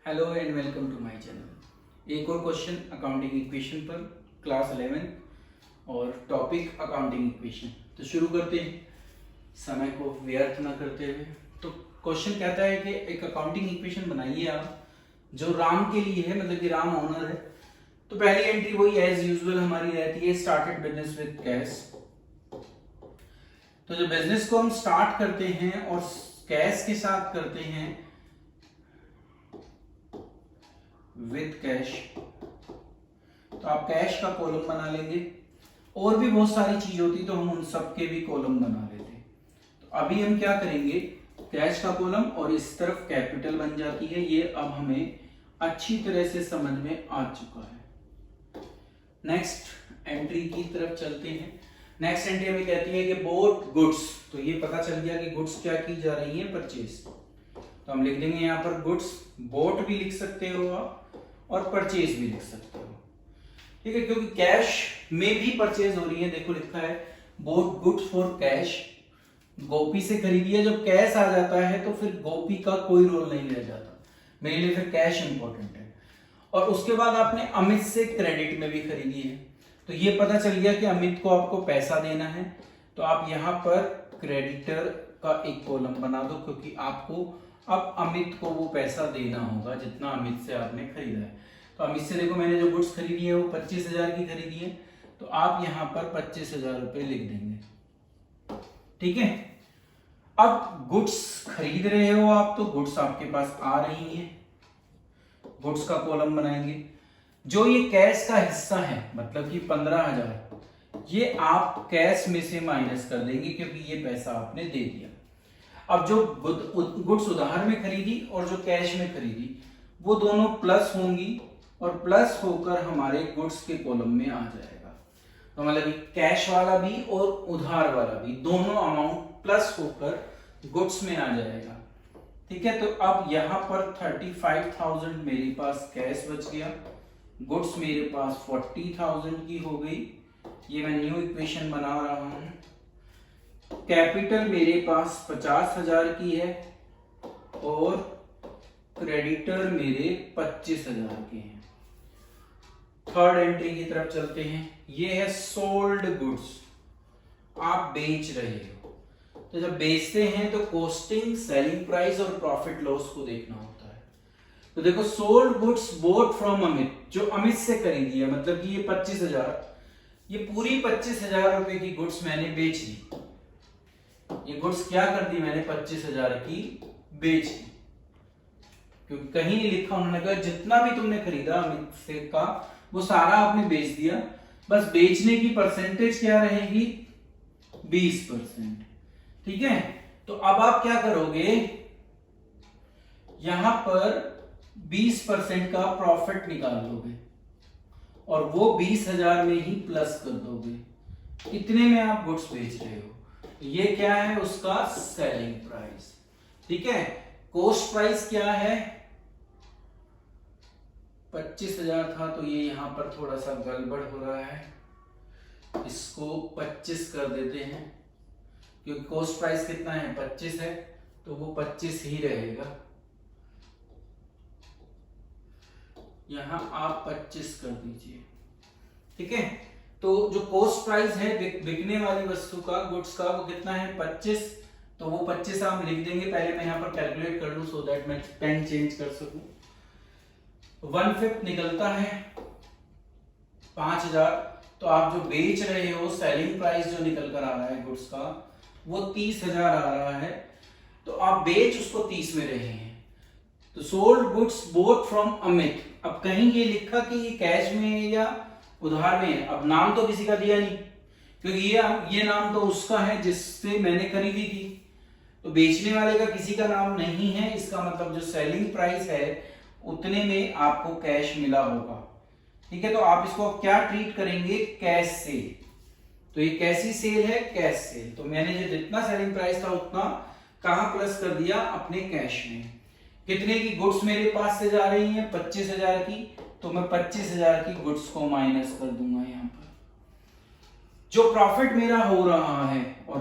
Hello and welcome to my channel. एक और question accounting equation पर, क्लास 11 और टॉपिक अकाउंटिंग इक्वेशन। तो शुरू करते हैं समय को व्यर्थ ना करते हुए। तो क्वेश्चन कहता है कि एक अकाउंटिंग इक्वेशन बनाइए आप जो राम के लिए है, मतलब कि राम ओनर है। तो पहली एंट्री वही एज यूजुअल हमारी रहती है, स्टार्टेड बिजनेस विद कैश। तो जो बिजनेस को हम स्टार्ट करते हैं और कैश के साथ करते हैं विद कैश, तो आप कैश का कॉलम बना लेंगे। और भी बहुत सारी चीज होती तो हम उन सब के भी कॉलम बना लेते। तो अभी हम क्या करेंगे, कैश का कॉलम और इस तरफ कैपिटल बन जाती है। ये अब हमें अच्छी तरह से समझ में आ चुका है। नेक्स्ट एंट्री की तरफ चलते हैं। नेक्स्ट एंट्री हमें कहती है कि बोट गुड्स। तो ये पता चल गया कि गुड्स क्या की जा रही है, परचेज। तो हम लिख देंगे यहाँ पर गुड्स, बोट भी लिख सकते हो आप और परचेज भी लिख सकते हो, ठीक है, क्योंकि कैश में भी परचेज हो रही है। देखो लिखा है बोट गुड्स फॉर कैश, गोपी से खरीदी है। जब कैश आ जाता है तो फिर गोपी का कोई रोल नहीं रह जाता, मेरे लिए फिर कैश इंपॉर्टेंट है। और उसके बाद आपने अमित से क्रेडिट में भी खरीदी है, तो ये पता चल गया कि अमित को आपको पैसा देना है। तो आप यहाँ पर क्रेडिटर का एक कॉलम बना दो, क्योंकि आपको अब अमित को वो पैसा देना होगा जितना अमित से आपने खरीदा है। तो अमित से देखो मैंने जो गुड्स खरीदी है वो 25,000 की खरीदी है, तो आप यहाँ पर 25,000 रुपए लिख देंगे, ठीक है। अब गुड्स खरीद रहे हो आप, तो गुड्स आपके पास आ रही है, गुड्स का कॉलम बनाएंगे। जो ये कैश का हिस्सा है, मतलब कि 15,000, ये आप कैश में से माइनस कर देंगे क्योंकि ये पैसा आपने दे दिया। अब जो गुड्स उधार में खरीदी और जो कैश में खरीदी वो दोनों प्लस होंगी और प्लस होकर हमारे गुड्स के कॉलम में आ जाएगा। तो मतलब कैश वाला भी और उधार वाला भी दोनों अमाउंट प्लस होकर गुड्स में आ जाएगा, ठीक है। तो अब यहाँ पर 35,000 मेरे पास कैश बच गया, गुड्स मेरे पास 40,000 की हो गई। ये मैं न्यू इक्वेशन बना रहा हूं। कैपिटल मेरे पास 50,000 की है और क्रेडिटर मेरे 25,000 के हैं। थर्ड एंट्री की तरफ चलते हैं। ये है सोल्ड गुड्स, आप बेच रहे हो। तो जब बेचते हैं तो कॉस्टिंग, सेलिंग प्राइस और प्रॉफिट लॉस को देखना होता है। तो देखो sold goods boat from Amit, जो अमित से खरीदी है, मतलब कि ये 25,000, ये पूरी 25,000 रुपए की गुड्स मैंने बेच ली। ये गुड्स क्या कर दी मैंने, 25,000 की बेच दी, क्योंकि कहीं नहीं लिखा, उन्होंने कहा जितना भी तुमने खरीदा अमित से का वो सारा आपने बेच दिया। बस बेचने की परसेंटेज क्या रहेगी, 20%, ठीक है। तो अब आप क्या करोगे, यहां पर 20% का प्रॉफिट निकाल दोगे और वो 20,000 में ही प्लस कर दोगे। इतने में आप गुड्स बेच रहे हो। ये क्या है, उसका सेलिंग प्राइस, ठीक है। कॉस्ट प्राइस क्या है, 25,000 था, तो ये यहां पर थोड़ा सा गड़बड़ हो रहा है, इसको 25 कर देते हैं, क्योंकि कॉस्ट प्राइस कितना है, 25 है, तो वो 25 ही रहेगा। यहां आप 25 कर दीजिए, ठीक है। तो जो कॉस्ट प्राइस है बिकने वाली वस्तु का, गुड्स का, वो कितना है, 25। तो वो 25 आप लिख देंगे। पहले मैं यहाँ पर कैलकुलेट कर लूं सो दैट मैं पेन चेंज कर सकूं। 1/5 निकलता है 5,000। तो आप जो बेच रहे हो, सेलिंग प्राइस जो निकल कर आ रहा है गुड्स का, वो 30,000 आ रहा है। तो आप बेच उसको 30 में रहे हैं। तो sold goods boat from Amit. अब कहीं ये लिखा कि ये कैश में है या उधार में है, अब नाम तो किसी का दिया नहीं, क्योंकि ये नाम तो उसका है जिससे मैंने खरीदी थी। तो बेचने वाले का किसी का नाम नहीं है, इसका मतलब जो सेलिंग प्राइस है उतने में आपको कैश मिला होगा, ठीक है। तो आप इसको क्या ट्रीट करेंगे, कैश सेल। तो ये कैसी सेल है, कैश सेल। तो मैंने जो जितना सेलिंग प्राइस था उतना कहां प्लस कर दिया, अपने कैश में। कितने की गुड्स मेरे पास से जा रही हैं, 25,000 की, तो मैं 25,000 की गुड्स को माइनस कर दूंगा यहां पर। जो प्रॉफिट मेरा हो रहा है, और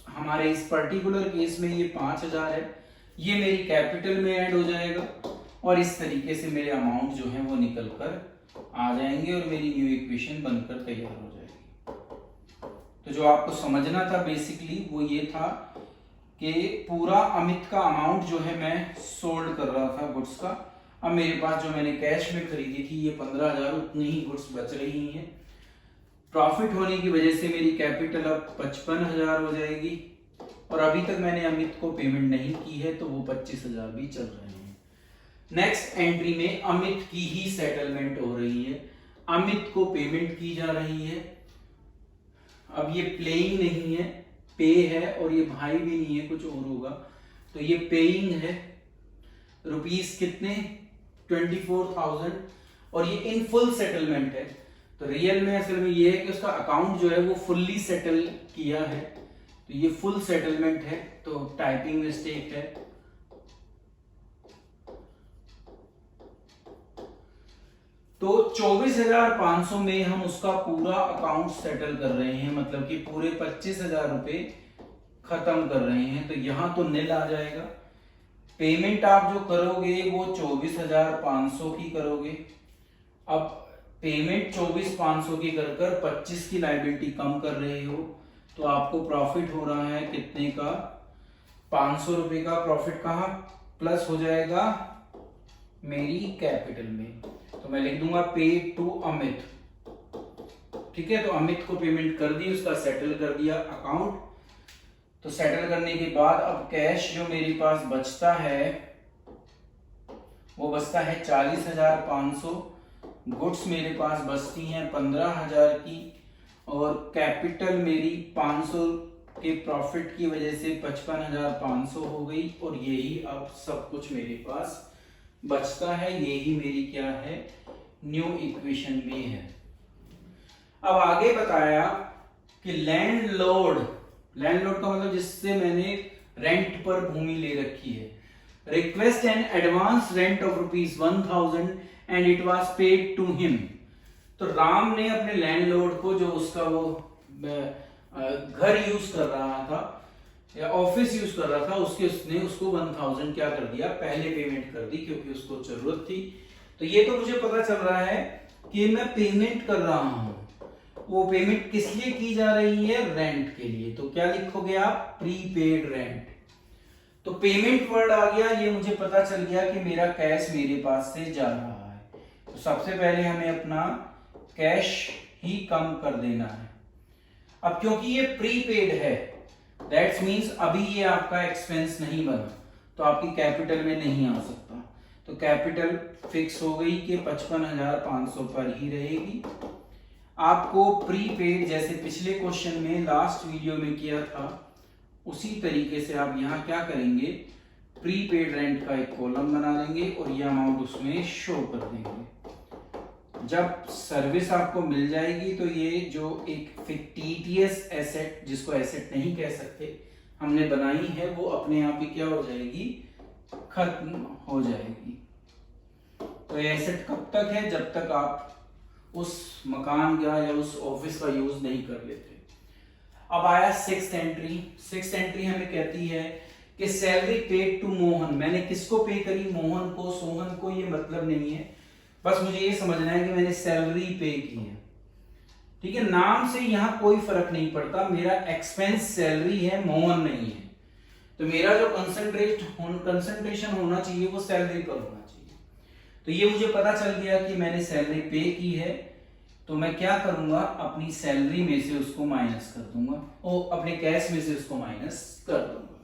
हमारे इस पर्टिकुलर केस में ये 5,000 है, ये मेरी कैपिटल में ऐड हो जाएगा और इस तरीके से मेरे अमाउंट जो है वो निकल कर आ जाएंगे और मेरी न्यू इक्वेशन बनकर तैयार हो जाएगी। तो जो आपको समझना था बेसिकली वो ये था कि पूरा अमित का अमाउंट जो है मैं सोल्ड कर रहा था गुड्स का। अब मेरे पास जो मैंने कैश में खरीदी थी ये 15,000, उतनी ही गुड्स बच रही हैं। प्रॉफिट होने की वजह से मेरी कैपिटल अब 55,000 हो जाएगी और अभी तक मैंने अमित को पेमेंट नहीं की है तो वो 25,000 भी चल रहे हैं। नेक्स्ट एंट्री में अमित की ही सेटलमेंट हो रही है, अमित को पेमेंट की जा रही है। अब ये प्लेइंग नहीं है, पे है, और ये भाई भी नहीं है, कुछ और होगा, तो ये पेइंग है। रुपीस कितने 24,000 और ये इन फुल सेटलमेंट है। तो रियल में असल में ये है कि उसका अकाउंट जो है वो फुल्ली सेटल किया है, तो ये फुल सेटलमेंट है, तो टाइपिंग मिस्टेक है। तो 24,500 में हम उसका पूरा अकाउंट सेटल कर रहे हैं, मतलब कि पूरे 25,000 रुपए खत्म कर रहे हैं। तो यहां तो नील आ जाएगा। पेमेंट आप जो करोगे वो 24,500 की करोगे। अब पेमेंट 24,500 की कर कर 25 की लायबिलिटी कम कर रहे हो, तो आपको प्रॉफिट हो रहा है कितने का, 500 रुपए का प्रॉफिट। कहां प्लस हो जाएगा, मेरी कैपिटल में। तो मैं लिख दूंगा पे टू अमित। ठीक है, तो अमित को पेमेंट कर दी, उसका सेटल कर दिया अकाउंट। तो सेटल करने के बाद अब कैश जो मेरे पास बचता है वो बचता है 40,500। गुड्स मेरे पास बचती हैं 15,000 की और कैपिटल मेरी 500 के प्रॉफिट की वजह से 55,500 हो गई। और यही अब सब कुछ मेरे पास बचता है, यही मेरी क्या है, न्यू इक्वेशन भी है। अब आगे बताया कि लैंडलॉर्ड का मतलब जिससे मैंने रेंट पर भूमि ले रखी है, request an advance rent of ₹1,000 and it was paid to him. तो राम ने अपने लैंडलॉर्ड को, जो उसका वो घर यूज कर रहा था या ऑफिस यूज कर रहा था, उसने उसको 1,000 क्या कर दिया, पहले पेमेंट कर दी, क्योंकि उसको जरूरत थी। तो ये तो मुझे पता चल रहा है कि मैं पेमेंट कर रहा हूं। वो पेमेंट किस लिए की जा रही है, रेंट के लिए। तो क्या लिखोगे आप, प्रीपेड रेंट। तो पेमेंट वर्ड आ गया, ये मुझे पता चल गया कि मेरा कैश मेरे पास से जा रहा है। तो सबसे पहले हमें अपना कैश ही कम कर देना है। अब क्योंकि ये प्रीपेड है, दैट्स मीन्स अभी ये आपका एक्सपेंस नहीं बना, तो आपकी कैपिटल में नहीं आ सकता। तो कैपिटल फिक्स हो गई कि 55,500 पर ही रहेगी। आपको प्रीपेड, जैसे पिछले क्वेश्चन में लास्ट वीडियो में किया था, उसी तरीके से आप यहाँ क्या करेंगे, प्रीपेड रेंट का एक कॉलम बना देंगे और ये अमाउंट उसमें शो कर देंगे। जब सर्विस आपको मिल जाएगी तो ये जो एक फिक्टिटियस एसेट, जिसको एसेट नहीं कह सकते, हमने बनाई है, वो अपने आप ही क्या हो जाएगी, खत्म हो जाएगी। तो एसेट कब तक है, जब तक आप उस मकान का या उस ऑफिस का यूज नहीं कर लेते। अब आया सिक्स्थ एंट्री हमें कहती है कि सैलरी पेड टू मोहन। मैंने किसको पे करी, मोहन को, सोहन को, ये मतलब नहीं है, बस मुझे ये समझना है कि मैंने सैलरी पे की है। ठीक है, नाम से यहां कोई फर्क नहीं पड़ता, मेरा एक्सपेंस सैलरी है, मोहन नहीं है। तो मेरा जो कंसंट्रेशन होना चाहिए वो सैलरी पर होना चाहिए। तो ये मुझे पता चल गया कि मैंने सैलरी पे की है, तो मैं क्या करूंगा, अपनी सैलरी में से उसको माइनस कर दूंगा, और अपने कैश में से उसको माइनस कर दूंगा।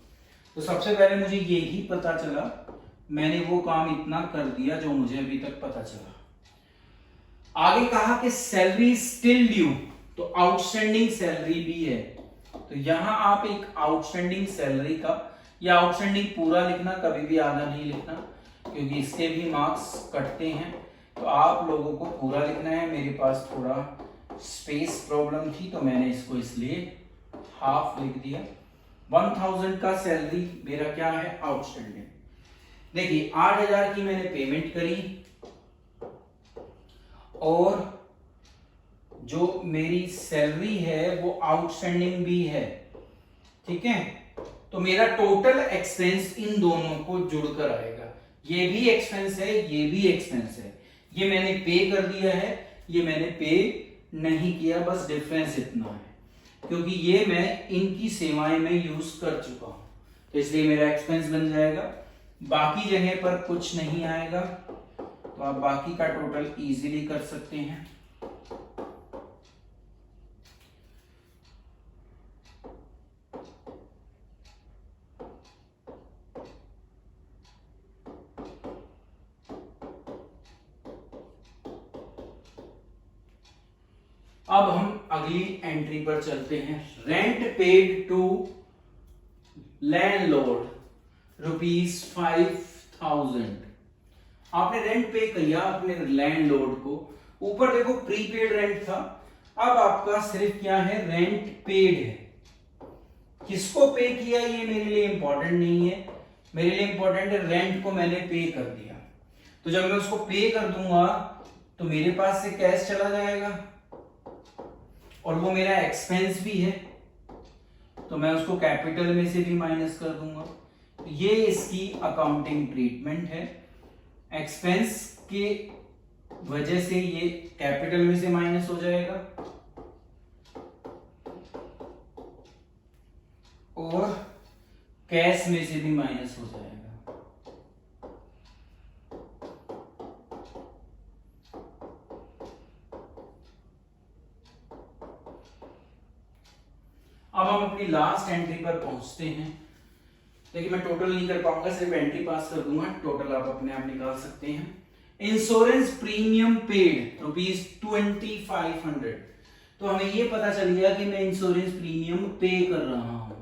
तो सबसे पहले मुझे यही पता चला, मैंने वो काम इतना कर दिया जो मुझे अभी तक पता चला। आगे कहा कि सैलरी स्टिल ड्यू, तो आउटस्टैंडिंग सैलरी भी है। तो यहां आप एक आउटस्टैंडिंग सैलरी का, या आउटस्टैंडिंग पूरा लिखना, कभी भी आधा नहीं लिखना, क्योंकि इसके भी मार्क्स कटते हैं। तो आप लोगों को पूरा लिखना है। मेरे पास थोड़ा स्पेस प्रॉब्लम थी, तो मैंने इसको इसलिए हाफ लिख दिया। 1,000 का सैलरी मेरा क्या है, आउटस्टैंडिंग। देखिए 8,000 की मैंने पेमेंट करी, और जो मेरी सैलरी है वो आउटस्टैंडिंग भी है। ठीक है, तो मेरा टोटल एक्सपेंस इन दोनों को जुड़कर आएगा। ये भी एक्सपेंस है, ये भी एक्सपेंस है। ये मैंने पे कर दिया है, ये मैंने पे नहीं किया, बस डिफरेंस इतना है क्योंकि ये मैं इनकी सेवाएं में यूज कर चुका हूं, तो इसलिए मेरा एक्सपेंस बन जाएगा। बाकी जगह पर कुछ नहीं आएगा, तो आप बाकी का टोटल इजीली कर सकते हैं। अब हम अगली एंट्री पर चलते हैं। Rent paid to landlord ₹5,000। आपने रेंट पे किया अपने लैंडलॉर्ड को, ऊपर देखो प्रीपेड रेंट था, अब आपका सिर्फ क्या है, रेंट पेड है। किसको पे किया ये मेरे लिए इंपॉर्टेंट नहीं है, मेरे लिए इंपॉर्टेंट है रेंट को मैंने पे कर दिया। तो जब मैं उसको पे कर दूंगा तो मेरे पास से कैश चला जाएगा और वो मेरा एक्सपेंस भी है, तो मैं उसको कैपिटल में से भी माइनस कर दूंगा। ये इसकी अकाउंटिंग ट्रीटमेंट है। एक्सपेंस के वजह से ये कैपिटल में से माइनस हो जाएगा और कैश में से भी माइनस हो जाएगा। अब हम अपनी लास्ट एंट्री पर पहुंचते हैं। देखिए मैं टोटल नहीं कर पाऊंगा, सिर्फ एंट्री पास कर दूंगा, टोटल आप अपने आप निकाल सकते हैं। Insurance premium paid ₹2500। तो हमें ये पता चल गया कि मैं इंश्योरेंस प्रीमियम पे कर रहा हूं,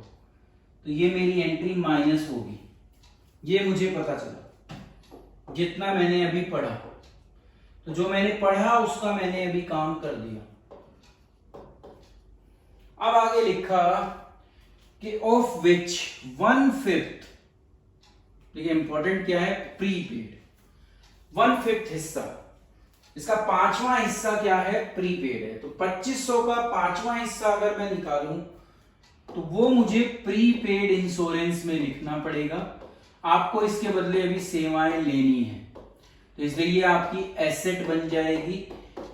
तो ये मेरी एंट्री माइनस होगी, ये मुझे पता चला जितना मैंने अभी पढ़ा। तो जो मैंने पढ़ा उसका मैंने अभी काम कर दिया। अब आगे लिखा कि ऑफ विच 1/5, देखिए इंपॉर्टेंट क्या है, प्रीपेड। 1/5 हिस्सा, इसका 5वां हिस्सा क्या है, प्रीपेड है। तो 2500 का 5वां हिस्सा अगर मैं निकालूं तो वो मुझे प्रीपेड इंश्योरेंस में लिखना पड़ेगा। आपको इसके बदले अभी सेवाएं लेनी है, तो इसलिए ये आपकी एसेट बन जाएगी।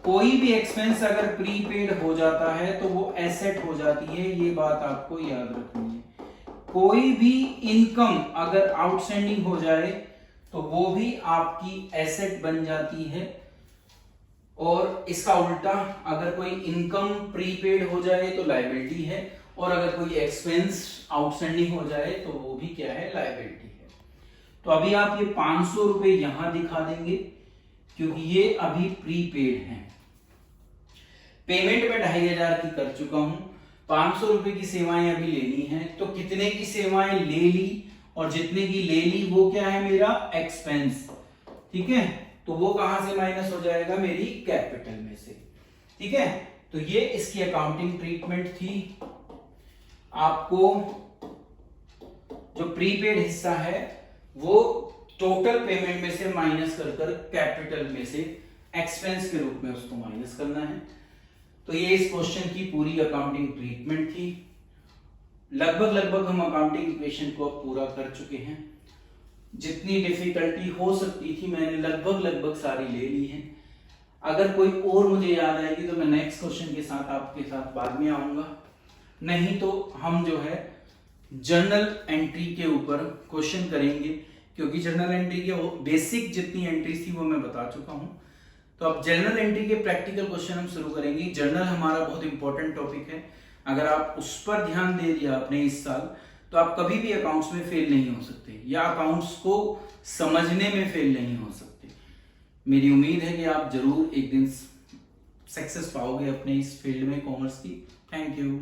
कोई भी एक्सपेंस अगर प्रीपेड हो जाता है तो वो एसेट हो जाती है, ये बात आपको याद रखनी है। कोई भी इनकम अगर आउटस्टैंडिंग हो जाए तो वो भी आपकी एसेट बन जाती है, और इसका उल्टा अगर कोई इनकम प्रीपेड हो जाए तो लायबिलिटी है, और अगर कोई एक्सपेंस आउटस्टैंडिंग हो जाए तो वो भी क्या है, लायबिलिटी है। तो अभी आप ये 500 रुपए यहां दिखा देंगे क्योंकि ये अभी प्रीपेड है। पेमेंट में 2500 की कर चुका हूं, 500 रुपए की सेवाएं अभी लेनी है, तो कितने की सेवाएं ले ली और जितने की ले ली वो क्या है, मेरा एक्सपेंस। ठीक है, तो वो कहां से माइनस हो जाएगा, मेरी कैपिटल में से। ठीक है, तो ये इसकी अकाउंटिंग ट्रीटमेंट थी। आपको जो प्रीपेड हिस्सा है वो टोटल पेमेंट में से माइनस कर कैपिटल में से एक्सपेंस के रूप में उसको माइनस करना है। तो ये इस क्वेश्चन की पूरी अकाउंटिंग ट्रीटमेंट थी। लगभग हम अकाउंटिंग इक्वेशन को अब पूरा कर चुके हैं। जितनी डिफिकल्टी हो सकती थी मैंने लगभग सारी ले ली है। अगर कोई और मुझे याद आएगी तो मैं नेक्स्ट क्वेश्चन के साथ आपके साथ बाद में आऊंगा, नहीं तो हम जो है जर्नल एंट्री के ऊपर क्वेश्चन करेंगे, क्योंकि जर्नल एंट्री के बेसिक जितनी एंट्रीज थी वो मैं बता चुका हूं। तो अब जर्नल एंट्री के प्रैक्टिकल क्वेश्चन हम शुरू करेंगे। जर्नल हमारा बहुत इंपॉर्टेंट टॉपिक है, अगर आप उस पर ध्यान दे दिया आपने इस साल तो आप कभी भी अकाउंट्स में फेल नहीं हो सकते, या अकाउंट्स को समझने में फेल नहीं हो सकते। मेरी उम्मीद है कि आप जरूर एक दिन सक्सेस पाओगे अपने इस फील्ड में, कॉमर्स की। Thank you.